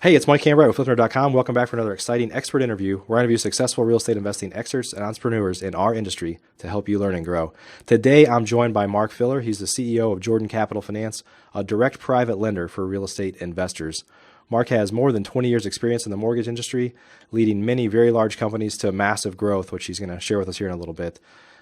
Hey, it's Mike Cambright with Flipner.com. Welcome back for another exciting expert interview where I interview successful real estate investing experts and entrepreneurs in our industry to help you learn and grow. Today, I'm joined by Mark Filler. He's the CEO of Jordan Capital Finance, a direct private lender for real estate investors. Mark has more than 20 years experience in the mortgage industry, leading many very large companies to massive growth, which he's going to share with us here in a little bit.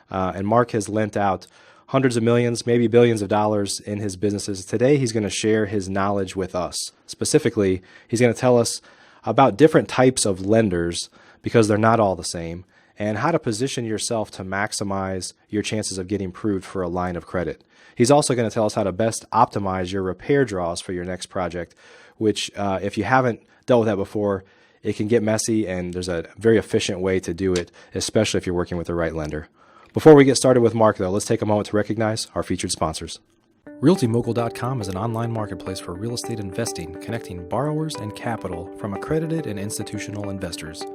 And Mark has lent out hundreds of millions, maybe billions of dollars in his businesses. Today, he's going to share his knowledge with us. Specifically, he's going to tell us about different types of lenders because they're not all the same, and how to position yourself to maximize your chances of getting approved for a line of credit. He's also going to tell us how to best optimize your repair draws for your next project, which if you haven't dealt with that before, it can get messy, and there's a very efficient way to do it, especially if you're working with the right lender. Before we get started with Mark, though, let's take a moment to recognize our featured sponsors. RealtyMogul.com is an online marketplace for real estate investing, connecting borrowers and capital from accredited and institutional investors.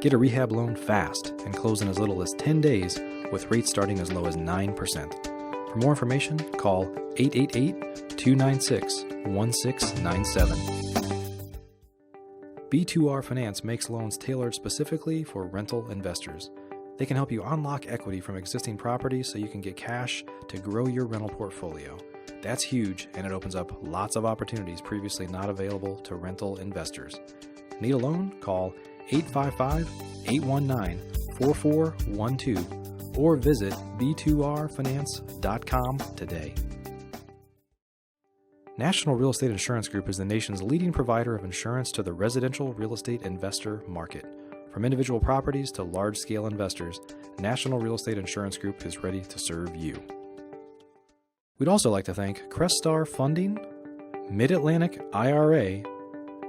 Get a rehab loan fast and close in as little as 10 days with rates starting as low as 9%. For more information, call 888-296-1697. B2R Finance makes loans tailored specifically for rental investors. They can help you unlock equity from existing properties so you can get cash to grow your rental portfolio. That's huge, and it opens up lots of opportunities previously not available to rental investors. Need a loan? Call 855-819-4412 or visit b2rfinance.com today. National Real Estate Insurance Group is the nation's leading provider of insurance to the residential real estate investor market. From individual properties to large-scale investors, National Real Estate Insurance Group is ready to serve you. We'd also like to thank Crestar Funding, Mid-Atlantic IRA,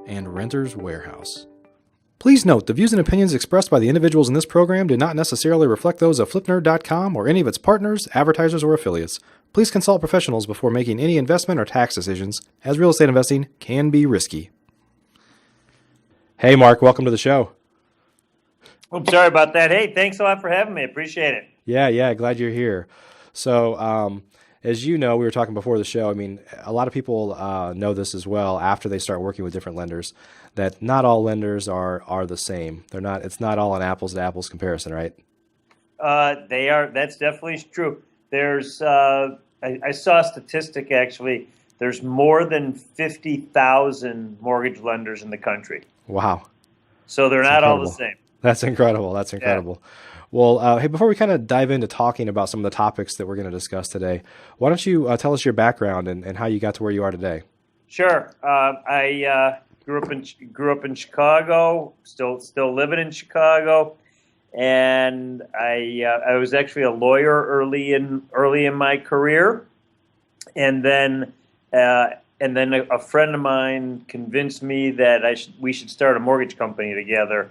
and Renters Warehouse. Please note, the views and opinions expressed by the individuals in this program do not necessarily reflect those of Flipner.com or any of its partners, advertisers, or affiliates. Please consult professionals before making any investment or tax decisions, as real estate investing can be risky. Hey, Mark, welcome to the show. Oh, sorry about that. Hey, thanks a lot for having me. Appreciate it. Yeah, glad you're here. So, as you know, we were talking before the show. I mean, a lot of people know this as well after they start working with different lenders, that not all lenders are the same. They're not. It's not all an apples to apples comparison, right? They are. That's definitely true. There's. I saw a statistic actually. There's more than 50,000 mortgage lenders in the country. Wow. So they're not all the same. That's incredible. Yeah. Well, hey, before we kind of dive into talking about some of the topics that we're going to discuss today, why don't you tell us your background and how you got to where you are today? Sure. I grew up in Chicago. Still living in Chicago, and I was actually a lawyer early in my career, and then a friend of mine convinced me that we should start a mortgage company together.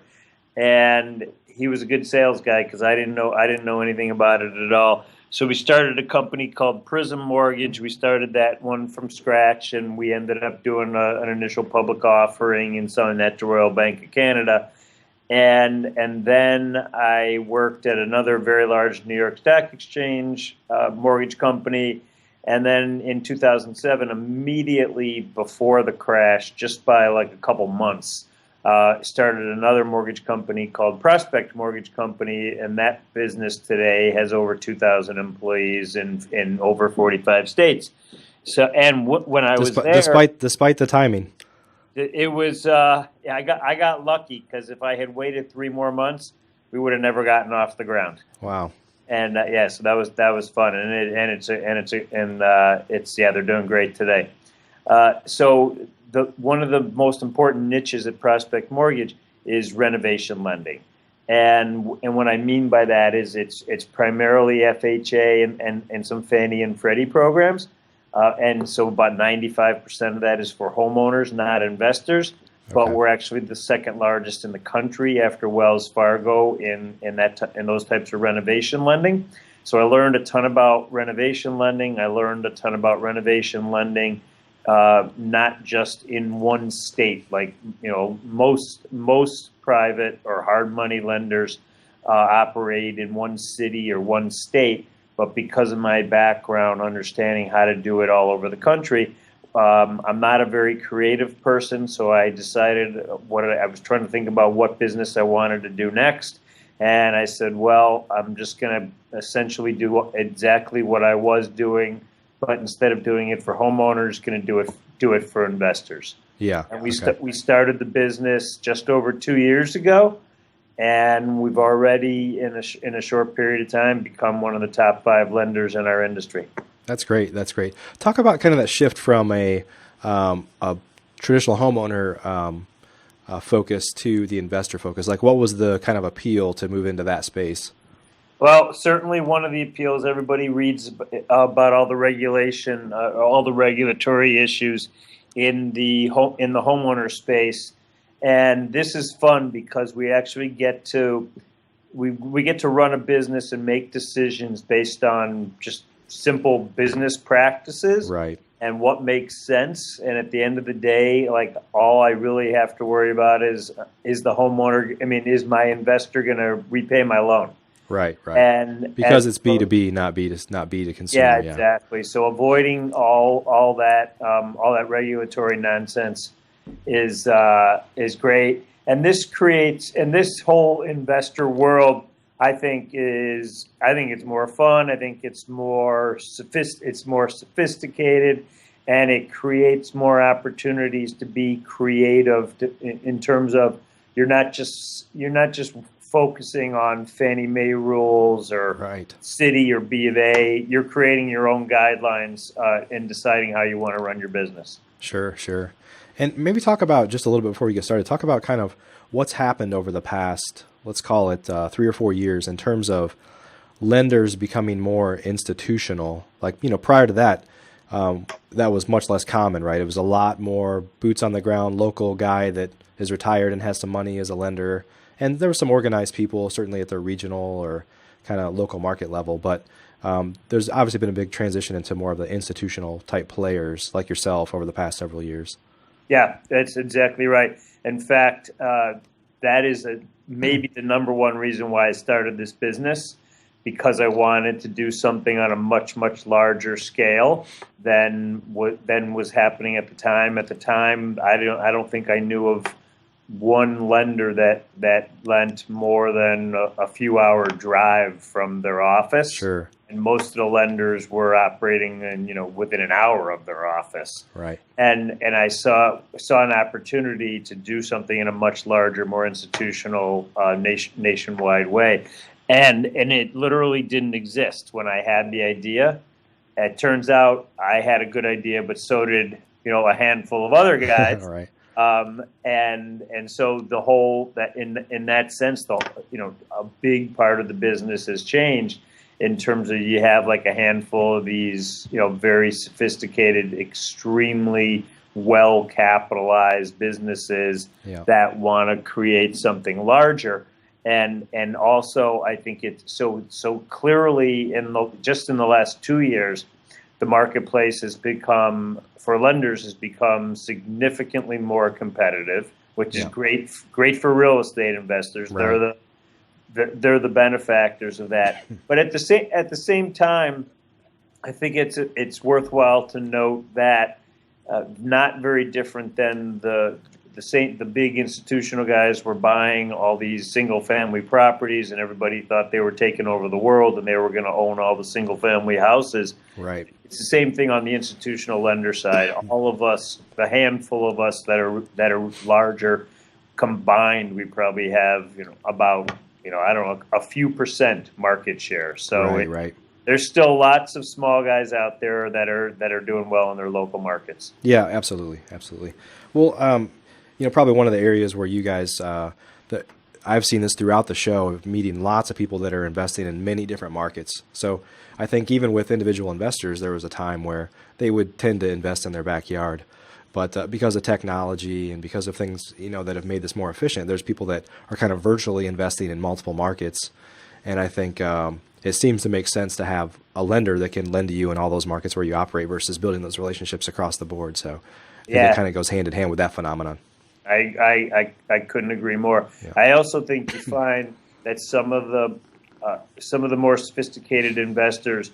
And he was a good sales guy because I didn't know anything about it at all. So we started a company called Prism Mortgage. We started that one from scratch, and we ended up doing an initial public offering and selling that to Royal Bank of Canada. And then I worked at another very large New York Stock Exchange mortgage company. And then in 2007, immediately before the crash, just by like a couple months, started another mortgage company called Prospect Mortgage Company, and that business today has over 2,000 employees in over 45 states. So, and when I was there, despite the timing, it was I got lucky because if I had waited 3 more months, we would have never gotten off the ground. Wow. And so that was fun, and they're doing great today. So one of the most important niches at Prospect Mortgage is renovation lending, and what I mean by that is it's primarily FHA and some Fannie and Freddie programs, and so about 95% of that is for homeowners, not investors. But we're actually the second largest in the country after Wells Fargo in those types of renovation lending. So I learned a ton about renovation lending. I learned a ton about renovation lending, not just in one state. Like, you know, most private or hard money lenders operate in one city or one state. But because of my background, understanding how to do it all over the country, I'm not a very creative person, so I decided I was trying to think about what business I wanted to do next. And I said, well, I'm just going to essentially do exactly what I was doing, but instead of doing it for homeowners, going to do it for investors. Yeah. And Okay. we started the business just over 2 years ago, and we've already in a short period of time become one of the top 5 lenders in our industry. That's great. That's great. Talk about kind of that shift from a traditional homeowner focus to the investor focus. Like, what was the kind of appeal to move into that space? Well, certainly one of the appeals, everybody reads about all the regulation, all the regulatory issues in the homeowner space, and this is fun because we actually get to we get to run a business and make decisions based on just simple business practices Right. and what makes sense. And at the end of the day, like, all I really have to worry about is the homeowner. I mean, is my investor going to repay my loan? Right. Right. And Because it's B2B, not B to yeah, consumer. Yeah. exactly. So avoiding all that regulatory nonsense is great. And this whole investor world, I think it's more fun. I think it's more sophisticated, and it creates more opportunities to be creative in terms of you're not just focusing on Fannie Mae rules or Right. Citi or B of A. You're creating your own guidelines and deciding how you want to run your business. Sure. Sure. And maybe talk about, just a little bit before we get started, talk about kind of what's happened over the past, let's call it 3 or 4 years, in terms of lenders becoming more institutional. Like, prior to that, that was much less common, right? It was a lot more boots on the ground, local guy that is retired and has some money as a lender. And there were some organized people, certainly at the regional or kind of local market level. But there's obviously been a big transition into more of the institutional type players like yourself over the past several years. Yeah, that's exactly right. In fact, that is maybe the number one reason why I started this business, because I wanted to do something on a much, much larger scale than was happening at the time. At the time, I don't think I knew of one lender that lent more than a few hour drive from their office. Sure. And most of the lenders were operating within an hour of their office. Right. And I saw an opportunity to do something in a much larger, more institutional, nationwide way. And it literally didn't exist when I had the idea. It turns out I had a good idea, but so did a handful of other guys. All right. And so the whole that in that sense, a big part of the business has changed in terms of you have like a handful of these very sophisticated, extremely well capitalized businesses that want to create something larger. And also, I think it's so clearly in the last 2 years, the marketplace for lenders has become significantly more competitive, which is great for real estate investors. Right. They're the benefactors of that. But at the same time, I think it's worthwhile to note that not very different than the big institutional guys were buying all these single family properties, and everybody thought they were taking over the world and they were going to own all the single family houses. Right. It's the same thing on the institutional lender side. All of us, the handful of us that are larger, combined, we probably have about I don't know, a few percent market share. So right. There's still lots of small guys out there that are doing well in their local markets. Yeah, absolutely. Well, probably one of the areas where you guys, that I've seen this throughout the show, of meeting lots of people that are investing in many different markets. So I think even with individual investors, there was a time where they would tend to invest in their backyard. But because of technology and because of things, that have made this more efficient, there's people that are kind of virtually investing in multiple markets. And I think it seems to make sense to have a lender that can lend to you in all those markets where you operate versus building those relationships across the board. So I think it kind of goes hand in hand with that phenomenon. I couldn't agree more. Yeah. I also think you find that some of the more sophisticated investors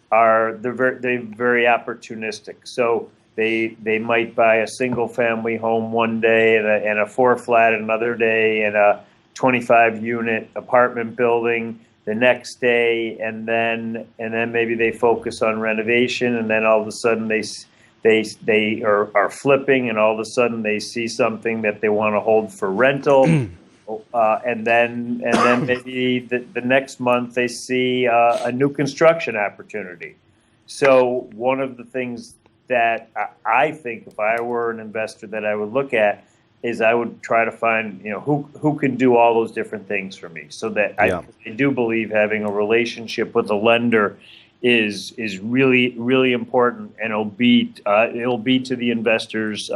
they're very opportunistic. So they might buy a single family home one day and a 4-flat another day and a 25 unit apartment building the next day, and then maybe they focus on renovation, and then all of a sudden they are flipping, and all of a sudden they see something that they want to hold for rental, and then maybe the next month they see a new construction opportunity. So one of the things that I think, if I were an investor, that I would look at is I would try to find, who can do all those different things for me. So that I do believe having a relationship with a lender is really, really important, and it'll be to the investor's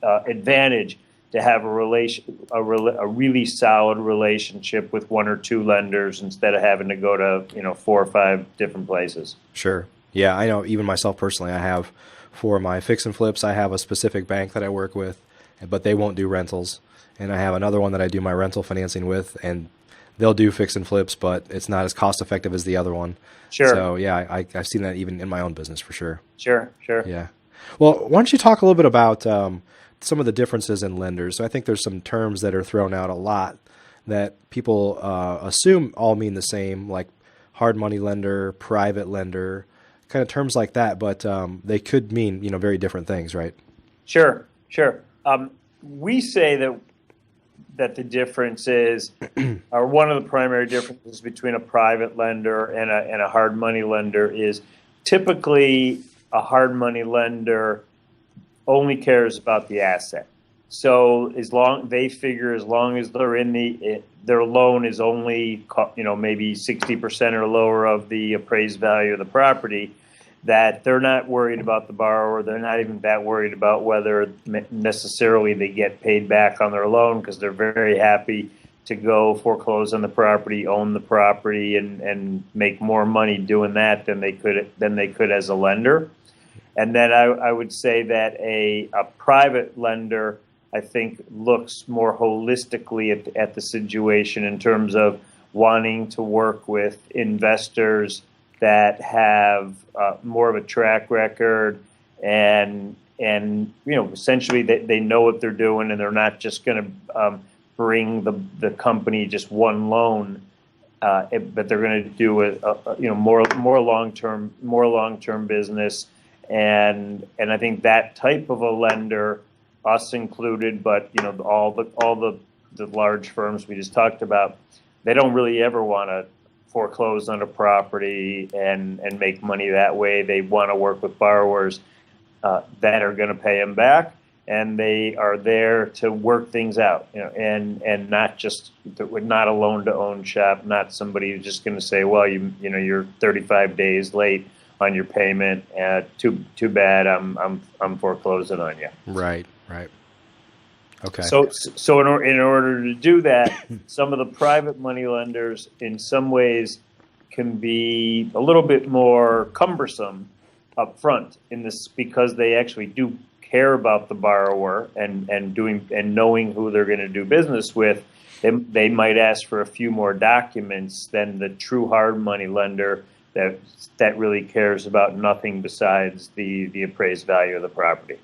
advantage to have a really solid relationship with one or two lenders instead of having to go to 4 or 5 different places. Sure. Yeah, I know. Even myself personally, I have, for my fix and flips, I have a specific bank that I work with, but they won't do rentals. And I have another one that I do my rental financing with, and they'll do fix and flips, but it's not as cost effective as the other one. Sure. So yeah, I've seen that even in my own business for sure. Sure. Yeah. Well, why don't you talk a little bit about some of the differences in lenders? So I think there's some terms that are thrown out a lot that people assume all mean the same, like hard money lender, private lender, kind of terms like that, but they could mean, very different things, right? Sure. We say that the difference is, or one of the primary differences between a private lender and a hard money lender is typically a hard money lender only cares about the asset. So as long as they're in their loan is only maybe 60% or lower of the appraised value of the property, that they're not worried about the borrower. They're not even that worried about whether necessarily they get paid back on their loan, because they're very happy to go foreclose on the property, own the property, and make more money doing that than they could as a lender. And then I would say that a private lender, I think, looks more holistically at the situation in terms of wanting to work with investors that have more of a track record, and essentially they know what they're doing, and they're not just going to bring the company just one loan, but they're going to do a more long-term business, and I think that type of a lender, us included, but all the large firms we just talked about, they don't really ever want to foreclose on a property and make money that way. They want to work with borrowers that are going to pay them back, and they are there to work things out, and not just not a loan-to-own shop, not somebody who's just going to say, well, you're 35 days late on your payment, too bad, I'm foreclosing on you. Right. Okay. So in order to do that, some of the private money lenders, in some ways, can be a little bit more cumbersome up front in this, because they actually do care about the borrower and knowing who they're going to do business with. They might ask for a few more documents than the true hard money lender that really cares about nothing besides the appraised value of the property.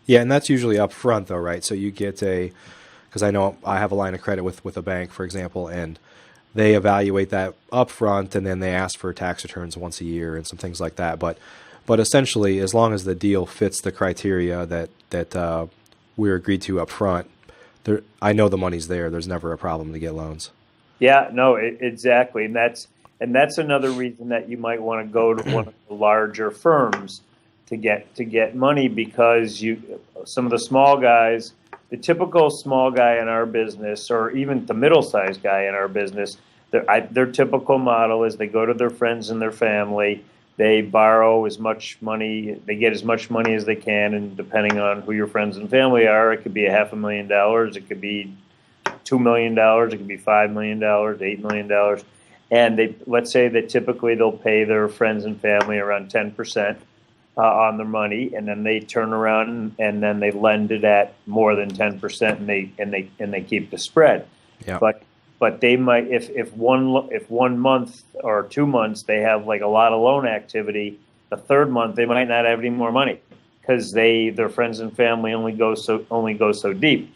Yeah, and that's usually up front, though, right? So you get because I know I have a line of credit with a bank, for example, and they evaluate that up front, and then they ask for tax returns once a year and some things like that. But essentially, as long as the deal fits the criteria that we're agreed to up front, I know the money's there. There's never a problem to get loans. Yeah, no, exactly, and that's another reason that you might want to go to one of the larger firms to get money, because some of the small guys, the typical small guy in our business, or even the middle-sized guy in our business, their typical model is they go to their friends and their family, they borrow as much money, they get as much money as they can, and depending on who your friends and family are, it could be $500,000, it could be $2 million, it could be $5 million, $8 million, and let's say that typically they'll pay their friends and family around 10%. On their money, and then they turn around and then they lend it at more than 10%, and they keep the spread. Yeah. But they might, if 1 month or 2 months they have like a lot of loan activity, the third month they might not have any more money, because their friends and family only go so deep.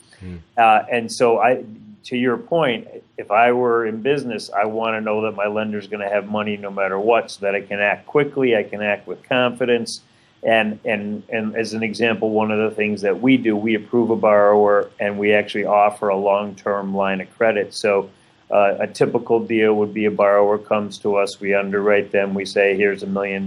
And so to your point, if I were in business, I want to know that my lender is going to have money no matter what, so that I can act quickly, I can act with confidence. And as an example, one of the things that we do, we approve a borrower and we actually offer a long-term line of credit. So a typical deal would be a borrower comes to us, we underwrite them, we say, here's $1 million.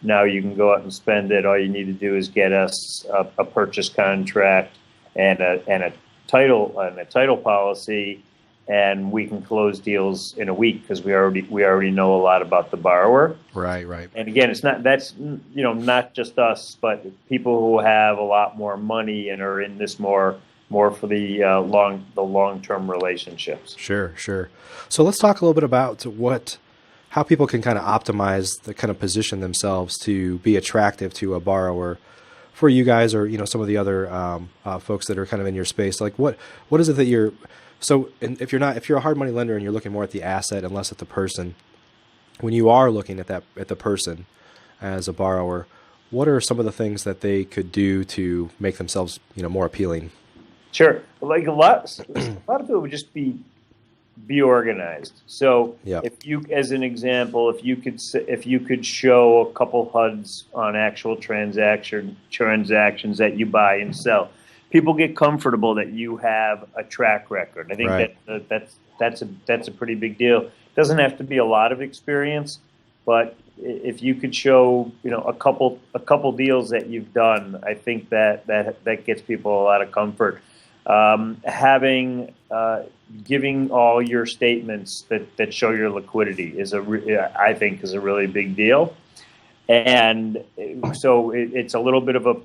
Now you can go out and spend it. All you need to do is get us a purchase contract and a title policy, and we can close deals in a week because we already know a lot about the borrower. Right, right. And again, that's not just us, but people who have a lot more money and are in this more for the long-term relationships. Sure, sure. So let's talk a little bit about how people can kind of optimize the kind of position themselves to be attractive to a borrower for you guys, or some of the other folks that are kind of in your space. Like what is it that you're if you're a hard money lender and you're looking more at the asset and less at the person, when you are looking at the person as a borrower, what are some of the things that they could do to make themselves more appealing? Sure. Like a lot of it would just be organized. So if you, as an example, if you could show a couple HUDs on actual transactions that you buy and sell, people get comfortable that you have a track record. I think that's a pretty big deal. It doesn't have to be a lot of experience, but if you could show a couple deals that you've done, I think that gets people a lot of comfort. Giving all your statements that show your liquidity I think is a really big deal. And so it's a little bit of a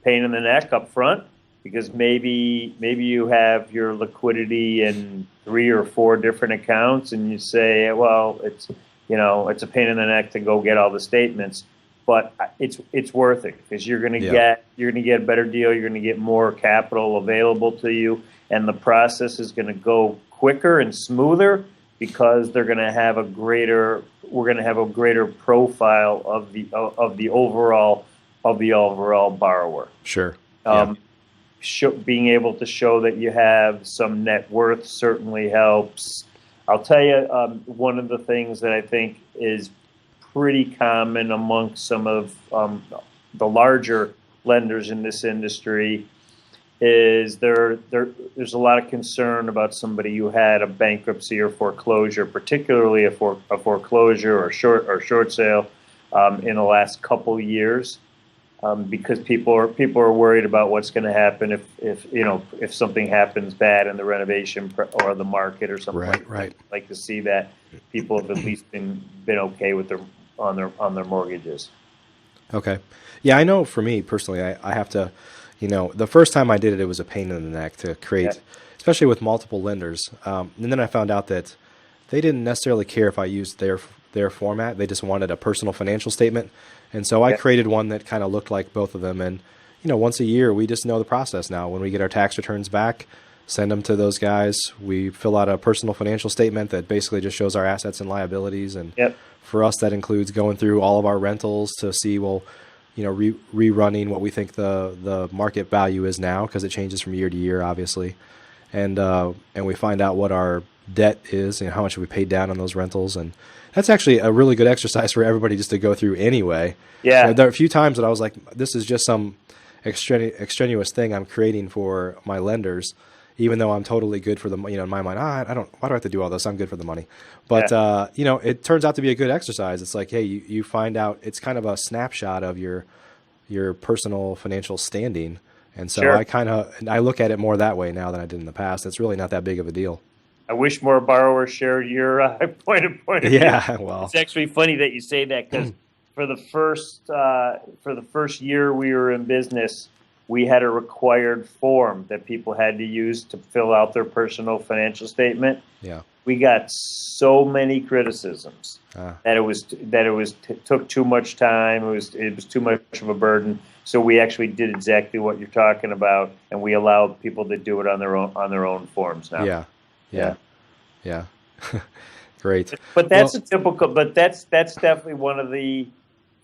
pain in the neck up front, because maybe you have your liquidity in 3 or 4 different accounts, and you say, well, it's a pain in the neck to go get all the statements. But it's worth it, because you're going to get a better deal. You're going to get more capital available to you, and the process is going to go quicker and smoother, because we're going to have a greater profile of the overall borrower. Sure. Being able to show that you have some net worth certainly helps. I'll tell you, one of the things that I think is pretty common amongst some of the larger lenders in this industry is there's a lot of concern about somebody who had a bankruptcy or foreclosure, particularly a foreclosure or short sale in the last couple years, because people are worried about what's going to happen if something happens bad in the renovation or the market or something. Right. I'd like to see that people have at least been okay with on their mortgages. Okay. Yeah, I know for me personally, I have to, the first time I did it, it was a pain in the neck to create, especially with multiple lenders. And then I found out that they didn't necessarily care if I used their format. They just wanted a personal financial statement. And so I created one that kind of looked like both of them. And, once a year, we just know the process now. When we get our tax returns back, send them to those guys. We fill out a personal financial statement that basically just shows our assets and liabilities. And for us, that includes going through all of our rentals to see, rerunning what we think the market value is now, because it changes from year to year, obviously. And we find out what our debt is and how much we paid down on those rentals. And that's actually a really good exercise for everybody just to go through anyway. Yeah. There are a few times that I was like, this is just some extraneous thing I'm creating for my lenders, even though I'm totally good for the, in my mind, why do I have to do all this? I'm good for the money. But, it turns out to be a good exercise. It's like, hey, you find out, it's kind of a snapshot of your personal financial standing. And so I look at it more that way now than I did in the past. It's really not that big of a deal. I wish more borrowers shared your point of view. Yeah, well, it's actually funny that you say that, because for the first year we were in business, we had a required form that people had to use to fill out their personal financial statement. Yeah, we got so many criticisms that it took too much time. It was too much of a burden. So we actually did exactly what you're talking about, and we allowed people to do it on their own forms now. Yeah. Great. But that's that's definitely one of the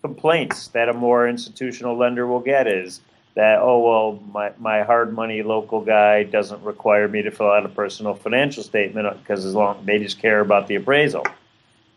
complaints that a more institutional lender will get is that, oh, well, my hard money local guy doesn't require me to fill out a personal financial statement because as long they just care about the appraisal.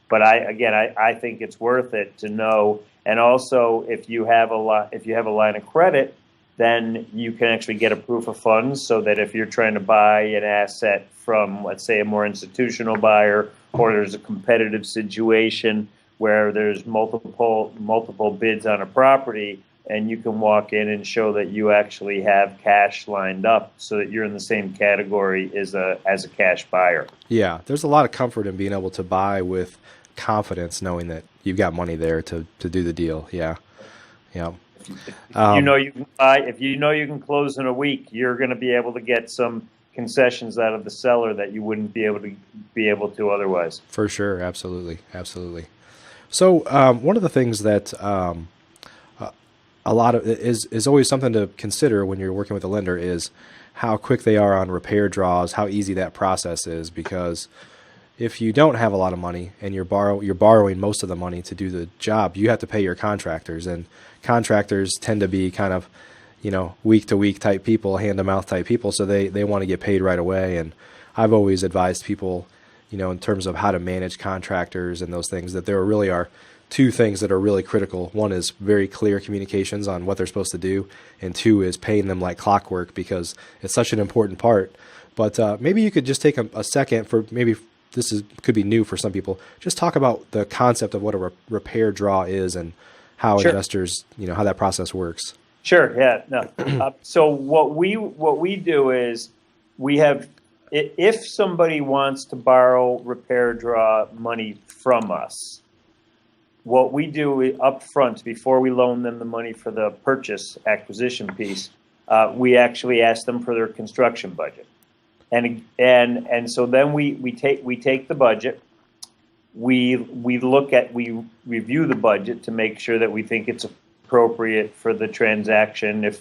But I think it's worth it to know. And also, if you have a line of credit, then you can actually get a proof of funds, so that if you're trying to buy an asset from, let's say, a more institutional buyer, or there's a competitive situation where there's multiple bids on a property, and you can walk in and show that you actually have cash lined up, so that you're in the same category as a cash buyer. Yeah, there's a lot of comfort in being able to buy with confidence, knowing that you've got money there to do the deal. Yeah, yeah. You can buy, if you know you can close in a week, you're going to be able to get some concessions out of the seller that you wouldn't be able to otherwise. For sure, absolutely, absolutely. So one of the things that a lot of is always something to consider when you're working with a lender is how quick they are on repair draws, how easy that process is, because if you don't have a lot of money and you're borrowing most of the money to do the job, you have to pay your contractors, and contractors tend to be kind of, week to week type people, hand to mouth type people. So they want to get paid right away. And I've always advised people, in terms of how to manage contractors and those things, that there really are two things that are really critical. One is very clear communications on what they're supposed to do. And two is paying them like clockwork, because it's such an important part. But maybe you could just take a second for maybe could be new for some people. Just talk about the concept of what a repair draw is and how Sure. investors, how that process works. Sure. Yeah. No. So what we do is we have, if somebody wants to borrow repair draw money from us, what we do up front, before we loan them the money for the acquisition piece, we actually ask them for their construction budget. And so then we take the budget, we review the budget to make sure that we think it's appropriate for the transaction. If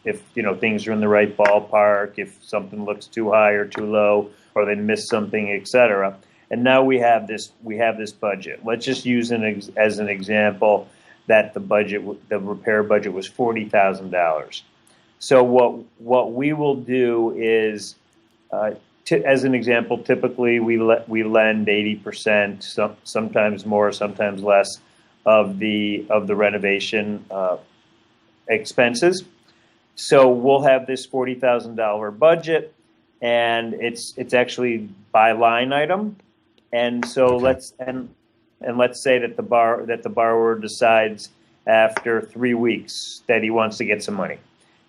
things are in the right ballpark, if something looks too high or too low, or they miss something, etc. And now we have this budget. Let's just use as an example that the repair budget was $40,000. So what we will do is, as an example, typically we lend 80%, sometimes more, sometimes less, of the renovation expenses. So we'll have this $40,000 budget, and it's actually by line item. And so Okay. let's say that the borrower decides after 3 weeks that he wants to get some money.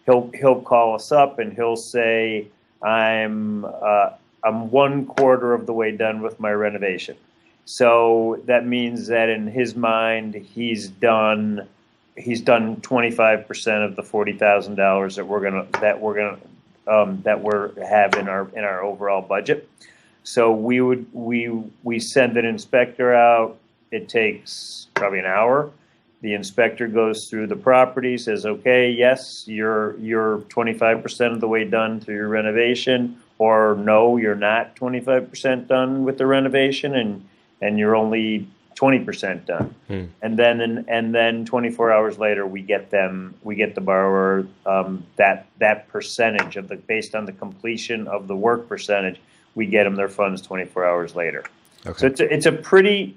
He'll call us up and he'll say, I'm 1/4 of the way done with my renovation. So that means that in his mind, he's done 25% of the $40,000 that we have in our overall budget. So we send an inspector out. It takes probably an hour. The inspector goes through the property, says, okay, yes, you're 25% of the way done through your renovation, or no, you're not 25% done with the renovation, and you're only 20% done. And then 24 hours later, we get the borrower that percentage based on the completion of the work percentage. We get them their funds 24 hours later. Okay. So it's a pretty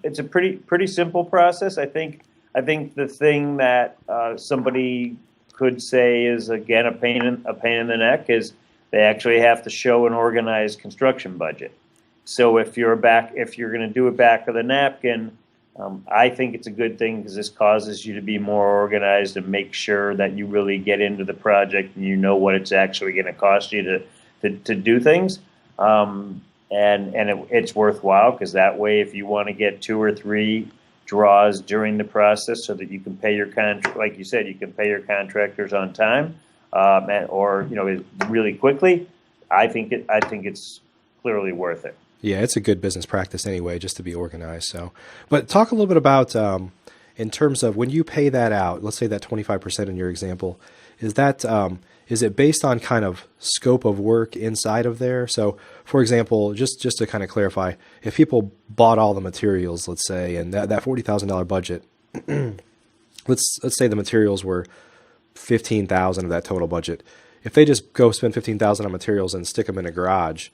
simple process. I think the thing that somebody could say is, again, a pain in the neck is they actually have to show an organized construction budget. So if you're going to do it back of the napkin, I think it's a good thing, because this causes you to be more organized and make sure that you really get into the project and you know what it's actually going to cost you to do things. It's worthwhile, because that way, if you want to get 2 or 3 draws during the process, so that you can pay your like you said, you can pay your contractors on time, or really quickly, I think it's clearly worth it. Yeah, it's a good business practice anyway, just to be organized. So, but talk a little bit about in terms of when you pay that out. Let's say that 25% in your example, is it based on kind of scope of work inside of there? So, for example, just to kind of clarify, if people bought all the materials, let's say, and that $40,000 budget let's say the materials were 15,000 of that total budget. If they just go spend 15,000 on materials and stick them in a garage,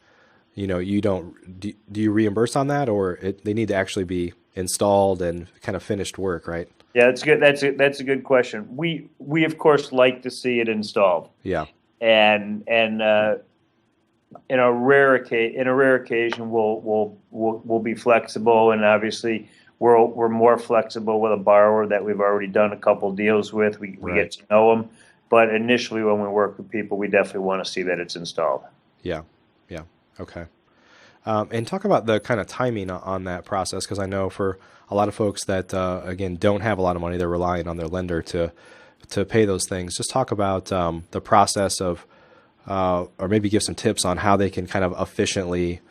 you don't do you reimburse on that, or they need to actually be installed and kind of finished work, right? Yeah, that's good. That's a good question. We of course like to see it installed, Yeah, and in a rare occasion we'll be flexible, and obviously we're more flexible with a borrower that we've already done a couple deals with. We right. get to know them, but initially when we work with people, we definitely want to see that it's installed. Yeah, yeah, okay. And talk about the kind of timing on that process, because I know for a lot of folks that again don't have a lot of money, they're relying on their lender to pay those things. Just talk about the process of, or maybe give some tips on how they can kind of efficiently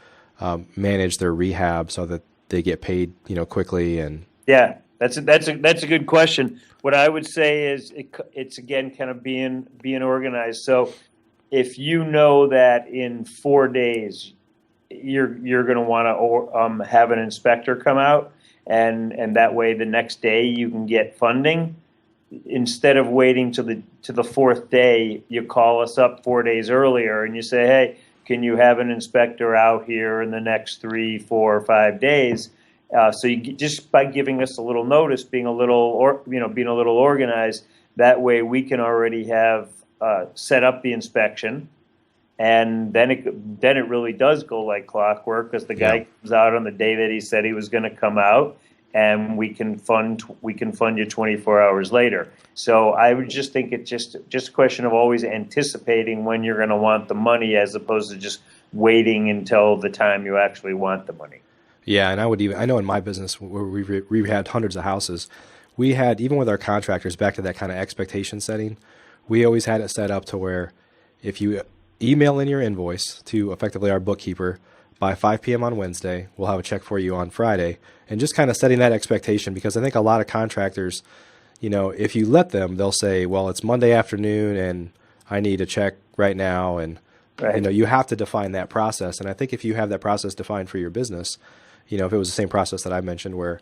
manage their rehab so that they get paid, quickly. And Yeah, that's a good question. What I would say is it's again kind of being organized. So if you know that in 4 days you're going to want to have an inspector come out, and that way the next day you can get funding. Instead of waiting to the fourth day, you call us up 4 days earlier and you say, hey, can you have an inspector out here in the next 3, 4, or 5 days? So just by giving us a little notice, being a little organized, that way we can already have set up the inspection. And then it really does go like clockwork, because the guy comes out on the day that he said he was going to come out, and we can fund you 24 hours later. So I would just think it's just a question of always anticipating when you're going to want the money, as opposed to just waiting until the time you actually want the money. yeah, and I know in my business where we had hundreds of houses, we had, even with our contractors, back to that kind of expectation setting, we always had it set up to where if you email in your invoice to effectively our bookkeeper by 5 p.m. on Wednesday, we'll have a check for you on Friday. And just kind of setting that expectation, because I think a lot of contractors, if you let them, they'll say, well, it's Monday afternoon and I need a check right now. And, Right. you have to define that process. And I think if you have that process defined for your business, if it was the same process that I mentioned, where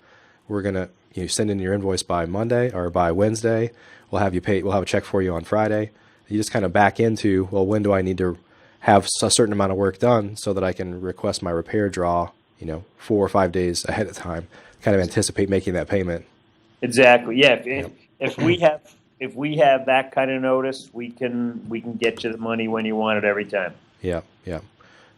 we're going to send in your invoice by Monday or by Wednesday, we'll have a check for you on Friday. You just kind of back into, well, when do I need to have a certain amount of work done so that I can request my repair draw, 4 or 5 days ahead of time, kind of anticipate making that payment. Exactly. Yeah. If we have that kind of notice, we can get you the money when you want it every time. Yeah. Yeah.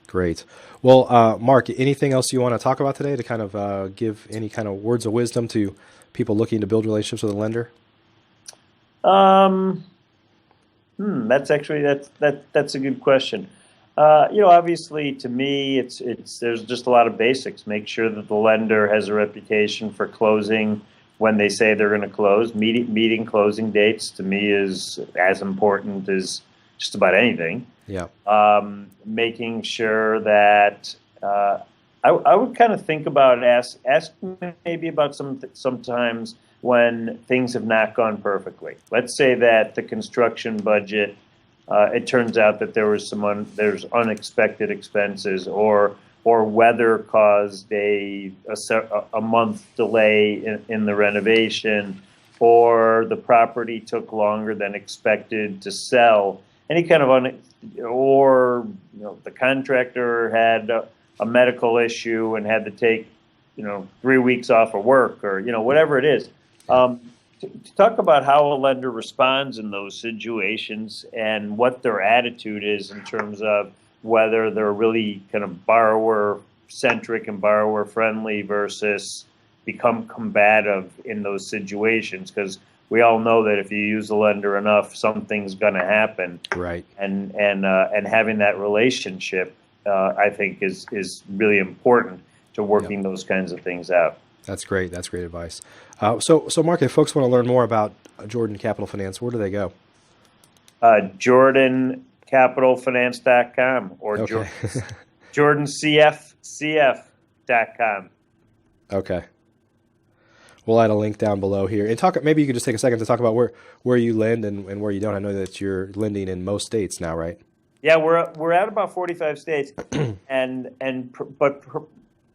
Great. Well, Mark, anything else you want to talk about today to kind of give any kind of words of wisdom to people looking to build relationships with a lender? That's a good question. Obviously, to me, there's just a lot of basics. Make sure that the lender has a reputation for closing when they say they're going to close. Meeting closing dates, to me, is as important as just about anything. Yeah. Making sure that I would kind of think about ask maybe about sometimes when things have not gone perfectly. Let's say that the construction budget, it turns out that there's unexpected expenses, or weather caused a month delay in the renovation, or the property took longer than expected to sell. Any kind of or the contractor had a medical issue and had to take 3 weeks off of work, or whatever it is. To talk about how a lender responds in those situations and what their attitude is in terms of whether they're really kind of borrower centric and borrower friendly versus become combative in those situations, because we all know that if you use the lender enough, something's going to happen. Right. And having that relationship, I think, is really important to working those kinds of things out. That's great. That's great advice. So Mark, if folks want to learn more about Jordan Capital Finance, where do they go? JordanCapitalFinance.com or Okay. JordanCF.com. Okay. We'll add a link down below here. And maybe you could just take a second to talk about where you lend and where you don't. I know that you're lending in most states now, right? Yeah, we're at about 45 states, but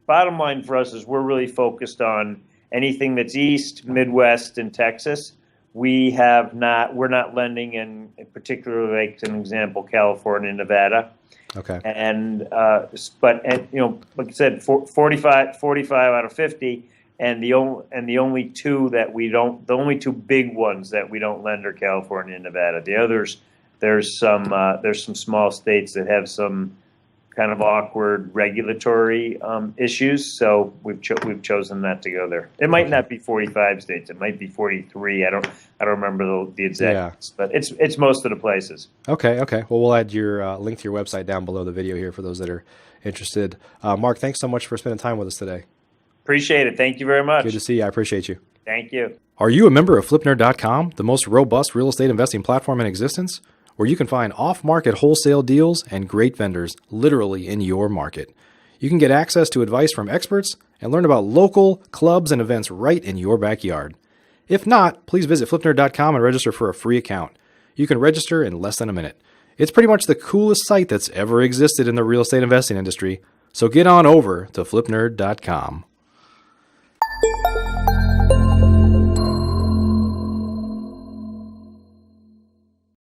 bottom line for us is we're really focused on anything that's East, Midwest, and Texas. we have not. We're not lending in particularly, like an example, California, Nevada. Okay. And like I said, 45 out of 50, and the only two that we don't, the only two big ones that we don't lend are California and Nevada. The others, there's some small states that have some kind of awkward regulatory issues, so we've chosen not to go there. It might not be 45 states; it might be 43. I don't remember the exact, but it's most of the places. Okay. Well, we'll add your link to your website down below the video here for those that are interested. Mark, thanks so much for spending time with us today. Appreciate it. Thank you very much. Good to see you. I appreciate you. Thank you. Are you a member of FlipNerd.com, the most robust real estate investing platform in existence, where you can find off-market wholesale deals and great vendors literally in your market? You can get access to advice from experts and learn about local clubs and events right in your backyard. If not, please visit FlipNerd.com and register for a free account. You can register in less than a minute. It's pretty much the coolest site that's ever existed in the real estate investing industry, so get on over to FlipNerd.com.